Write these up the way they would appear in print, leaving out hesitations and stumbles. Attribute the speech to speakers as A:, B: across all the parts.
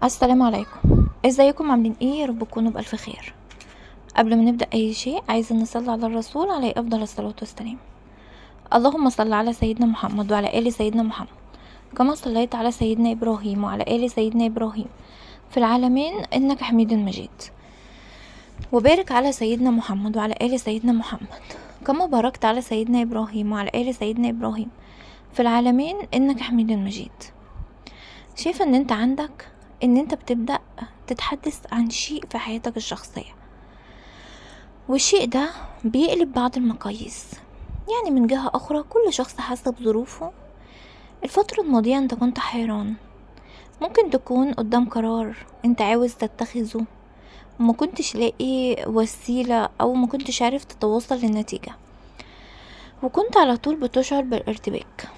A: السلام عليكم. ازيكم عاملين ايه؟ يا رب تكونوا بألف خير. قبل ما نبدأ اي شيء عايزة نصلي على الرسول عليه افضل الصلاة والسلام. اللهم صل على سيدنا محمد وعلى آل سيدنا محمد كما صليت على سيدنا إبراهيم وعلى آل سيدنا إبراهيم في العالمين إنك حميد مجيد. وبارك على سيدنا محمد وعلى آل سيدنا محمد كما باركت على سيدنا إبراهيم وعلى آل سيدنا إبراهيم في العالمين إنك حميد مجيد. شايفة ان انت عندك ان انت بتبدأ تتحدث عن شيء في حياتك الشخصية، والشيء ده بيقلب بعض المقاييس. يعني من جهة اخرى كل شخص حسب ظروفه. الفترة الماضية انت كنت حيران، ممكن تكون قدام قرار انت عاوز تتخذه وما كنتش لاقي وسيلة او ما كنتش عارف تتوصل للنتيجة، وكنت على طول بتشعر بالارتباك.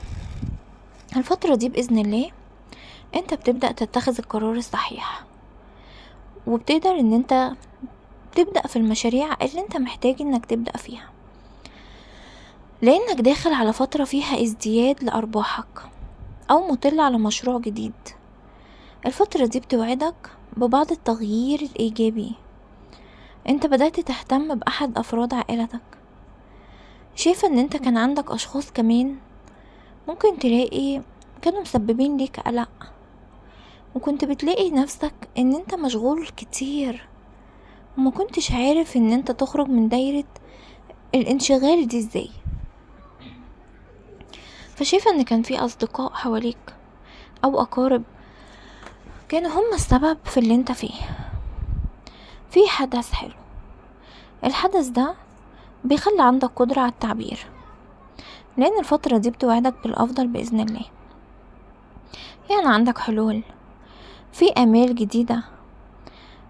A: الفترة دي بإذن الله انت بتبدأ تتخذ القرار الصحيح، وبتقدر ان انت تبدأ في المشاريع اللي انت محتاج انك تبدأ فيها، لانك داخل على فترة فيها ازدياد لأرباحك او مطل على مشروع جديد. الفترة دي بتوعدك ببعض التغيير الإيجابي. انت بدأت تهتم بأحد أفراد عائلتك. شايفة ان انت كان عندك أشخاص كمان ممكن تلاقي كانوا مسببين ليك قلق، وكنت بتلاقي نفسك ان انت مشغول كتير وما كنتش عارف ان انت تخرج من دايرة الانشغال دي ازاي. فشايفة ان كان في اصدقاء حواليك او اقارب كانوا هم السبب في اللي انت فيه. في حدث حلو، الحدث ده بيخلي عندك قدرة على التعبير، لان الفترة دي بتوعدك بالافضل باذن الله. يعني عندك حلول، في امال جديدة،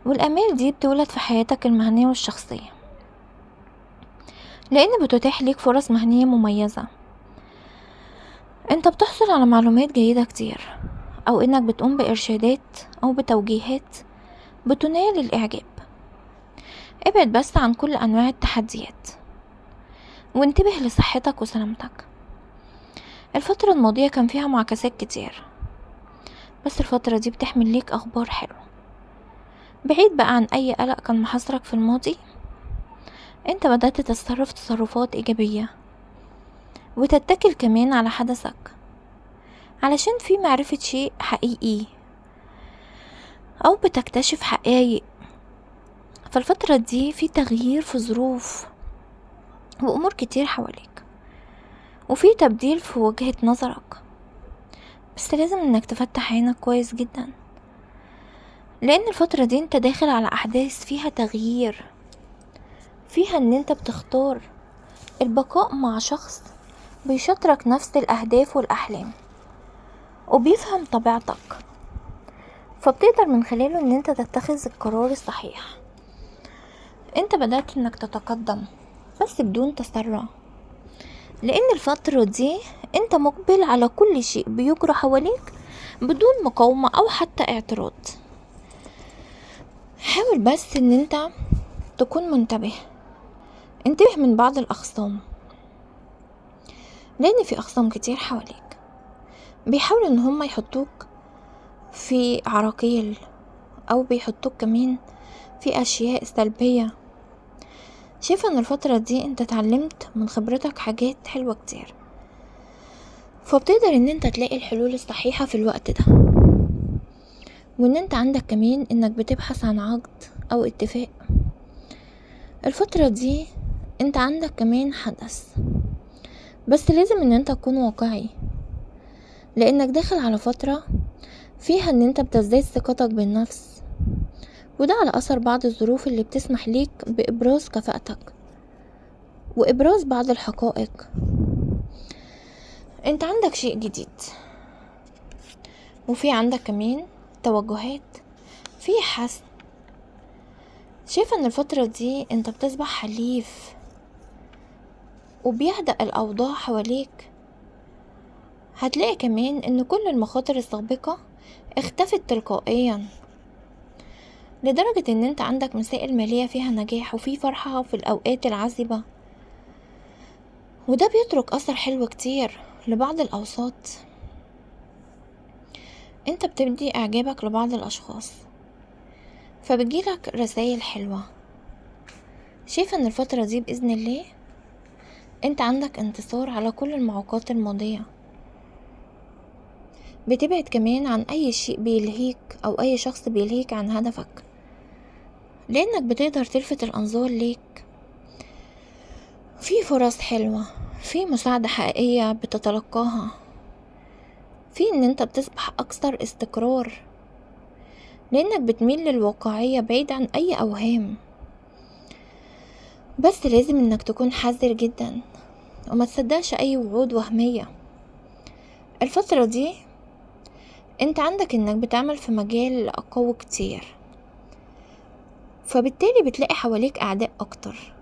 A: والامال دي بتولد في حياتك المهنية والشخصية، لان بتتاح ليك فرص مهنية مميزة. انت بتحصل على معلومات جيدة كتير، او انك بتقوم بارشادات او بتوجيهات بتنال الاعجاب. ابعد بس عن كل انواع التحديات، وانتبه لصحتك وسلامتك. الفترة الماضية كان فيها معاكسات كتير، بس الفترة دي بتحمل ليك اخبار حلوة. بعيد بقى عن اي قلق كان محاصرك في الماضي. انت بدأت تتصرف تصرفات ايجابية، وتتكل كمان على حدثك علشان في معرفة شيء حقيقي، او بتكتشف حقائق. فالفترة دي في تغيير في ظروف وامور كتير حواليك، وفي تبديل في وجهة نظرك. بس لازم انك تفتح عينك كويس جدا، لان الفترة دي انت داخل على احداث فيها تغيير، فيها ان انت بتختار البقاء مع شخص بيشاركك نفس الاهداف والاحلام وبيفهم طبيعتك، فبتقدر من خلاله ان انت تتخذ القرار الصحيح. انت بدأت انك تتقدم بس بدون تسرع، لان الفترة دي انت مقبل على كل شيء بيجرى حواليك بدون مقاومة او حتى اعتراض. حاول بس ان انت تكون منتبه، انتبه من بعض الاخصام، لان في اخصام كتير حواليك بيحاولوا ان هم يحطوك في عراقيل، او بيحطوك كمان في اشياء سلبية. شايفة ان الفترة دي انت اتعلمت من خبرتك حاجات حلوة كتير، فبتقدر ان انت تلاقي الحلول الصحيحة في الوقت ده. وان انت عندك كمان انك بتبحث عن عقد او اتفاق. الفترة دي انت عندك كمان حدث، بس لازم ان انت تكون واقعي، لانك داخل على فترة فيها ان انت بتزداد ثقتك بالنفس، وده على اثر بعض الظروف اللي بتسمح ليك بابراز كفاءتك وابراز بعض الحقائق. انت عندك شيء جديد، وفي عندك كمان توجهات في حسن. شايفة ان الفترة دي انت بتصبح حليف، وبيهدأ الاوضاع حواليك. هتلاقي كمان ان كل المخاطر السابقة اختفت تلقائيا، لدرجة ان انت عندك مسائل مالية فيها نجاح وفي فرحة في الاوقات العذبة، وده بيترك اثر حلو كتير لبعض الاوساط. انت بتبدي اعجابك لبعض الاشخاص، فبتجيلك رسائل حلوة. شايفة ان الفترة دي بإذن الله انت عندك انتصار على كل المعوقات الماضية. بتبعد كمان عن اي شيء بيلهيك او اي شخص بيلهيك عن هدفك، لانك بتقدر تلفت الانظار ليك. في فرص حلوة، في مساعدة حقيقية بتتلقاها، في ان انت بتصبح اكثر استقرار، لانك بتميل للواقعية بعيد عن اي اوهام. بس لازم انك تكون حذر جدا وما تصدقش اي وعود وهمية. الفترة دي انت عندك انك بتعمل في مجال قوي كتير، فبالتالي بتلاقي حواليك اعداء اكتر،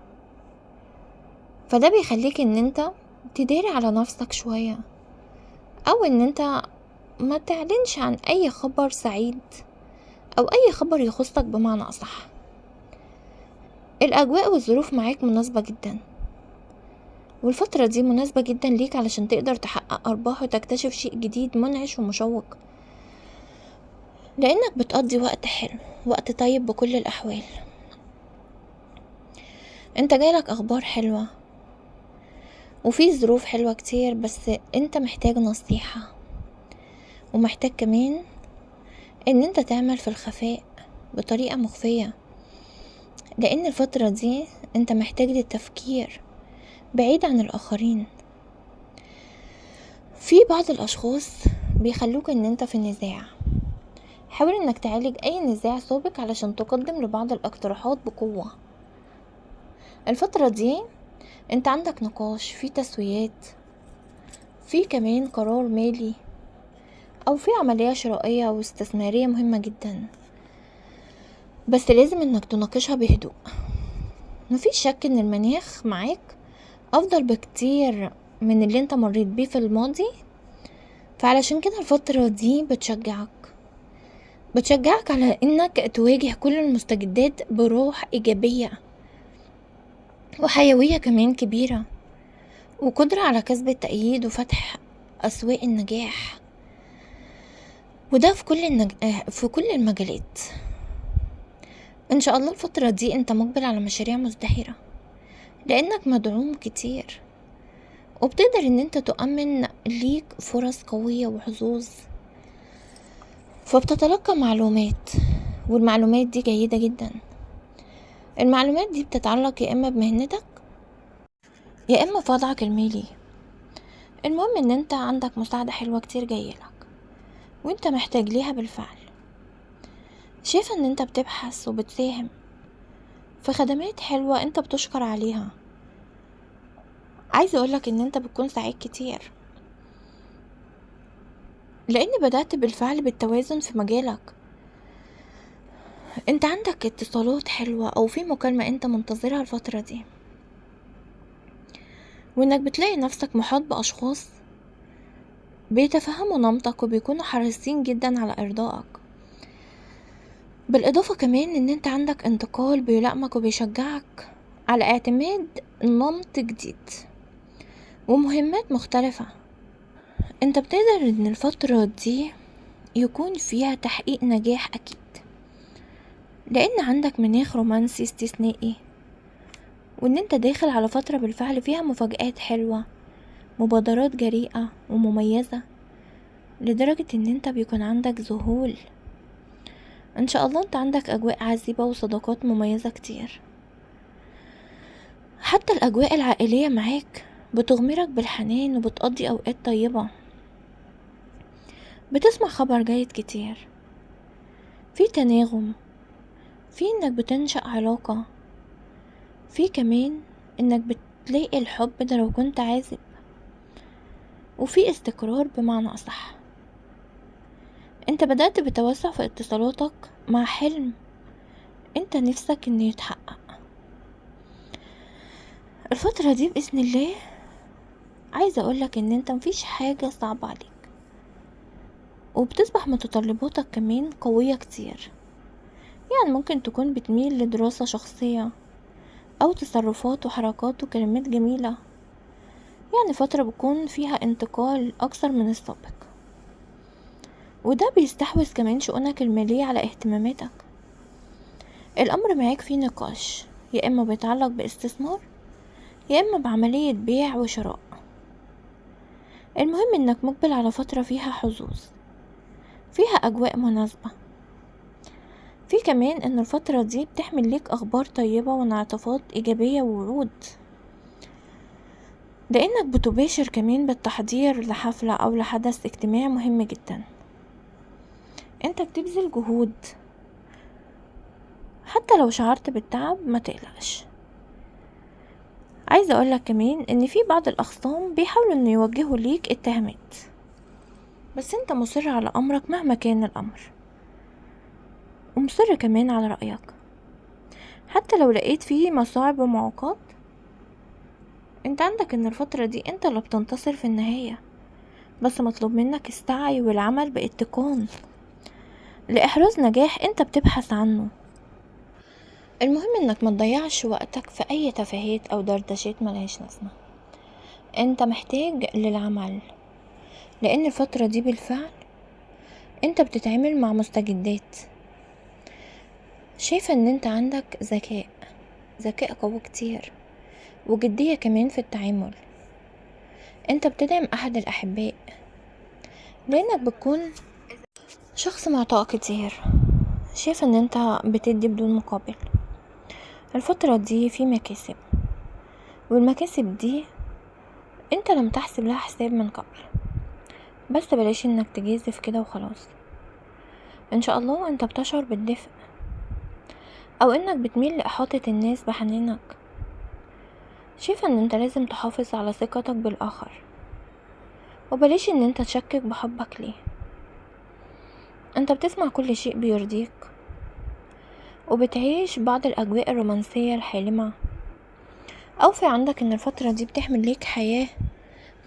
A: فده بيخليك ان انت تداري على نفسك شوية، او ان انت ما تعلنش عن اي خبر سعيد او اي خبر يخصك بمعنى اصح. الاجواء والظروف معاك مناسبة جدا، والفترة دي مناسبة جدا ليك علشان تقدر تحقق ارباح وتكتشف شيء جديد منعش ومشوق، لانك بتقضي وقت حلو، وقت طيب بكل الاحوال. انت جايلك اخبار حلوة وفي ظروف حلوة كتير، بس انت محتاج نصيحة، ومحتاج كمان ان انت تعمل في الخفاء بطريقة مخفية، لان الفترة دي انت محتاج للتفكير بعيد عن الاخرين. في بعض الاشخاص بيخلوك ان انت في النزاع، حاول انك تعالج اي نزاع سابق علشان تقدم لبعض الاقتراحات بقوة. الفترة دي انت عندك نقاش، في تسويات، في كمان قرار مالي، او في عملية شرائية واستثمارية مهمة جدا، بس لازم انك تناقشها بهدوء. مفيش شك ان المناخ معاك افضل بكتير من اللي انت مريت بيه في الماضي، فعلشان كده الفترة دي بتشجعك على انك تواجه كل المستجدات بروح ايجابية وحيوية كمان كبيرة، وقدرة على كسب التأييد وفتح اسواق النجاح، وده في كل المجالات. ان شاء الله الفترة دي انت مقبل على مشاريع مزدهرة، لانك مدعوم كتير، وبتقدر ان انت تؤمن ليك فرص قوية وحظوظ، فبتتلقى معلومات، والمعلومات دي جيدة جدا. المعلومات دي بتتعلق يا اما بمهنتك يا اما في وضعك المالي. المهم ان انت عندك مساعدة حلوة كتير جايلك وانت محتاج ليها بالفعل. شايفة ان انت بتبحث وبتساهم في خدمات حلوة انت بتشكر عليها. عايزة اقولك ان انت بتكون سعيد كتير، لان بدأت بالفعل بالتوازن في مجالك. انت عندك اتصالات حلوة او في مكالمة انت منتظرها الفترة دي، وانك بتلاقي نفسك محاط باشخاص بيتفهموا نمطك وبيكونوا حريصين جدا على ارضائك. بالاضافة كمان ان انت عندك انتقال بيلائمك وبيشجعك على اعتماد نمط جديد ومهمات مختلفة. انت بتقدر ان الفترة دي يكون فيها تحقيق نجاح اكيد، لان عندك مناخ رومانسي استثنائي، وان انت داخل على فترة بالفعل فيها مفاجآت حلوة، مبادرات جريئة ومميزة، لدرجة ان انت بيكون عندك ذهول. ان شاء الله انت عندك اجواء عذبة وصداقات مميزة كتير، حتى الاجواء العائلية معاك بتغمرك بالحنان وبتقضي اوقات طيبة. بتسمع خبر جيد كتير، في تناغم، في انك بتنشأ علاقة، في كمان انك بتلاقي الحب ده لو كنت عازب، وفي استقرار بمعنى اصح. انت بدأت بتوسع في اتصالاتك مع حلم انت نفسك انه يتحقق. الفترة دي بإذن الله عايزة اقولك ان انت مفيش حاجة صعبة عليك، وبتصبح متطلباتك كمان قوية كتير. يعني ممكن تكون بتميل لدراسة شخصية او تصرفات وحركات وكلمات جميلة، يعني فترة بيكون فيها انتقال اكثر من السابق. وده بيستحوذ كمان شؤونك المالية على اهتماماتك. الأمر معاك فيه نقاش، يا إما بيتعلق باستثمار يا إما بعملية بيع وشراء. المهم إنك مقبل على فترة فيها حظوظ، فيها أجواء مناسبة. في كمان إن الفترة دي بتحمل ليك أخبار طيبة وانعطافات إيجابية ووعود، لأنك بتباشر كمان بالتحضير لحفلة أو لحدث اجتماعي مهم جدا. انت بتبذل جهود، حتى لو شعرت بالتعب ما تقلقش. عايزة أقولك كمان إن في بعض الأخصام بيحاولوا إنه يوجهوا ليك اتهامات، بس انت مصر على أمرك مهما كان الأمر، ومصر كمان على رأيك حتى لو لقيت فيه مصاعب ومعوقات. انت عندك ان الفترة دي انت اللي بتنتصر في النهاية، بس مطلوب منك السعي والعمل باتقان لإحراز نجاح انت بتبحث عنه. المهم انك ما تضيعش وقتك في اي تفاهات او دردشات ملهاش لازمة. انت محتاج للعمل، لان الفترة دي بالفعل انت بتتعامل مع مستجدات. شايفة ان انت عندك ذكاء قوي كتير وجدية كمان في التعامل. انت بتدعم احد الاحباء لانك بتكون شخص معطاء كتير. شايفة ان انت بتدي بدون مقابل. الفترة دي في مكاسب، والمكاسب دي انت لم تحسب لها حساب من قبل، بس بلاش انك تجازف كده وخلاص. ان شاء الله انت بتشعر بالدفء، او انك بتميل لاحاطة الناس بحنانك. شايفة ان انت لازم تحافظ على ثقتك بالاخر، وبلاش ان انت تشكك بحبك ليه. انت بتسمع كل شيء بيرضيك، وبتعيش بعض الاجواء الرومانسية الحالمة، او في عندك ان الفترة دي بتحمل ليك حياة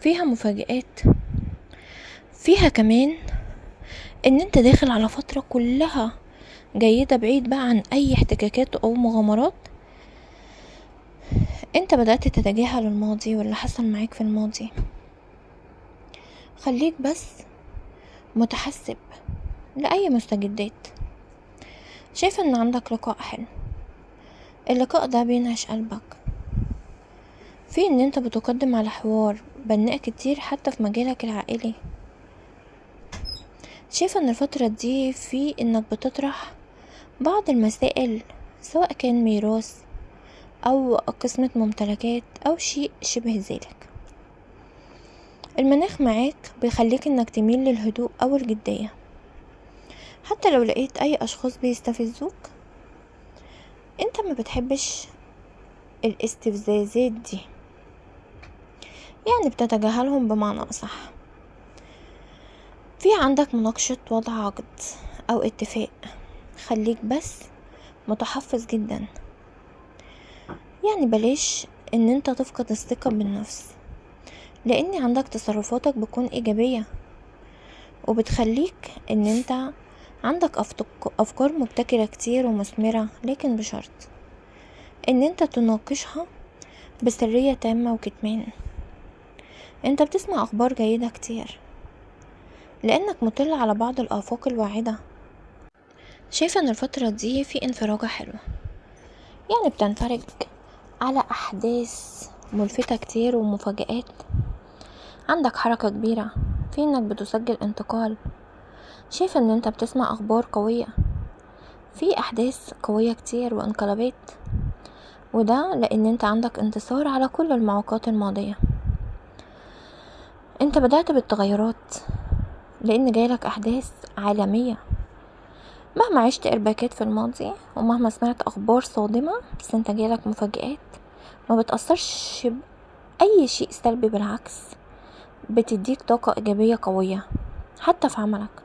A: فيها مفاجآت، فيها كمان ان انت داخل على فترة كلها جيدة، بعيد بقى عن اي احتكاكات او مغامرات. انت بدأت تتجاهل الماضي واللي حصل معاك في الماضي. خليك بس متحسب لأي مستجدات. شايفة ان عندك لقاء حلو، اللقاء ده بينعش قلبك، في ان انت بتقدم على حوار بناء كتير حتى في مجالك العائلي. شايفة ان الفترة دي في انك بتطرح بعض المسائل، سواء كان ميراث او قسمة ممتلكات او شيء شبه ذلك. المناخ معاك بيخليك انك تميل للهدوء او الجدية، حتى لو لقيت اي اشخاص بيستفزوك. انت ما بتحبش الاستفزازات دي، يعني بتتجاهلهم بمعنى اصح. في عندك مناقشة وضع عقد او اتفاق، خليك بس متحفظ جدا. يعني بلاش ان انت تفقد الثقة بالنفس، لان عندك تصرفاتك بتكون ايجابية، وبتخليك ان انت عندك افكار مبتكرة كتير ومثمرة، لكن بشرط ان انت تناقشها بسرية تامة وكتمان. انت بتسمع اخبار جيدة كتير لانك مطل على بعض الافاق الواعدة. شايفة ان الفترة دي في انفراجة حلوة، يعني بتنفرج على احداث ملفتة كتير ومفاجآت. عندك حركة كبيرة في انك بتسجل انتقال. شايفة ان انت بتسمع اخبار قوية، في احداث قوية كتير وانقلابات، وده لان انت عندك انتصار على كل المعوقات الماضية. انت بدأت بالتغيرات لان جايلك احداث عالمية. مهما عشت ارباكات في الماضي ومهما سمعت اخبار صادمة، بس انت جايلك مفاجآت ما بتأثرش بأي شيء سلبي، بالعكس بتديك طاقة ايجابية قوية حتى في عملك.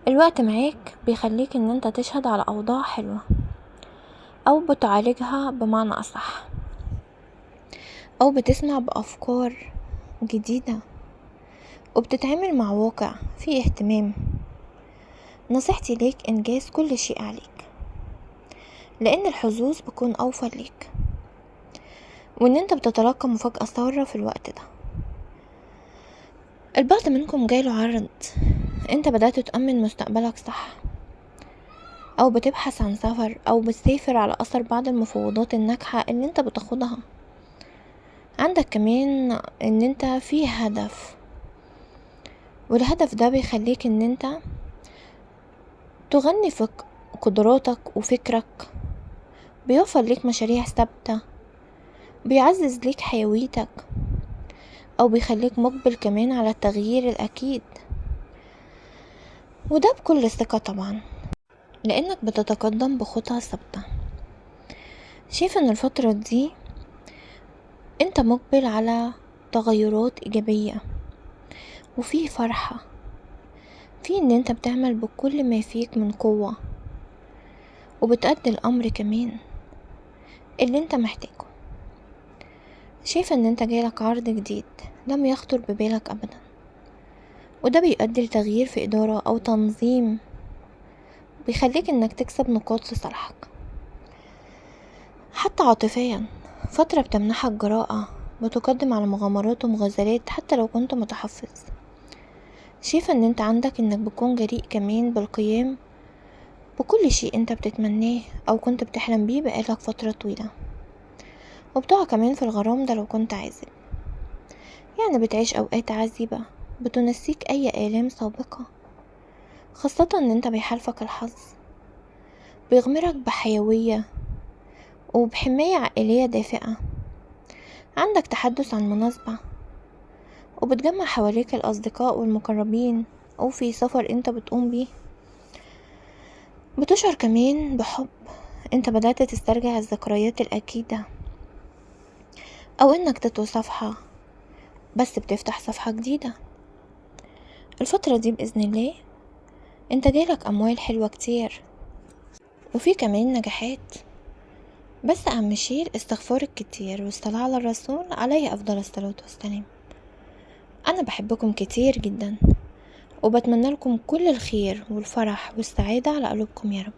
A: الوقت معاك بيخليك ان انت تشهد على اوضاع حلوة او بتعالجها بمعنى اصح، او بتسمع بافكار جديدة، وبتتعامل مع واقع فيه اهتمام. نصيحتي ليك انجاز كل شيء عليك، لان الحظوظ بتكون اوفر ليك، وان انت بتتلقى مفاجأة سارة في الوقت ده. البعض منكم جايله عرض انت بدأت تأمن مستقبلك صح، او بتبحث عن سفر او بتسافر على اثر بعض المفاوضات الناجحة اللي انت بتاخدها. عندك كمان ان انت في هدف، والهدف ده بيخليك ان انت تغني في قدراتك وفكرك، بيوفر ليك مشاريع ثابتة، بيعزز ليك حيويتك، او بيخليك مقبل كمان على التغيير الاكيد، وده بكل ثقة طبعا لانك بتتقدم بخطى ثابتة. شايف ان الفترة دي انت مقبل على تغيرات ايجابية، وفي فرحة في ان انت بتعمل بكل ما فيك من قوة، وبتأدي الامر كمان اللي انت محتاجه. شايفة ان انت جايلك عرض جديد لم يخطر ببالك ابدا، وده بيؤدي لتغيير في ادارة او تنظيم، بيخليك انك تكسب نقاط لصالحك. حتى عاطفيا فترة بتمنحك جراءة، بتقدم على مغامرات ومغازلات حتى لو كنت متحفظ. شايفة ان انت عندك انك بتكون جريء كمان بالقيام بكل شيء انت بتتمناه او كنت بتحلم بيه بقالك فترة طويلة، وبتقع كمان في الغرام ده لو كنت عازب. يعني بتعيش اوقات عزيبة بتنسيك اي آلام سابقة، خاصة ان انت بيحالفك الحظ، بيغمرك بحيوية وبحماية عائلية دافئة. عندك تحدث عن مناسبة، وبتجمع حواليك الأصدقاء والمقربين، أو في سفر انت بتقوم بيه. بتشعر كمان بحب، انت بدأت تسترجع الذكريات الأكيدة، أو انك تطوي صفحة بس بتفتح صفحة جديدة. الفترة دي بإذن الله انت جايلك أموال حلوة كتير، وفي كمان نجاحات. بس أهم شيء الاستغفار الكتير والصلاة على الرسول عليه أفضل الصلاة والسلام. أنا بحبكم كتير جدا، وبتمنى لكم كل الخير والفرح والسعادة على قلوبكم يا رب.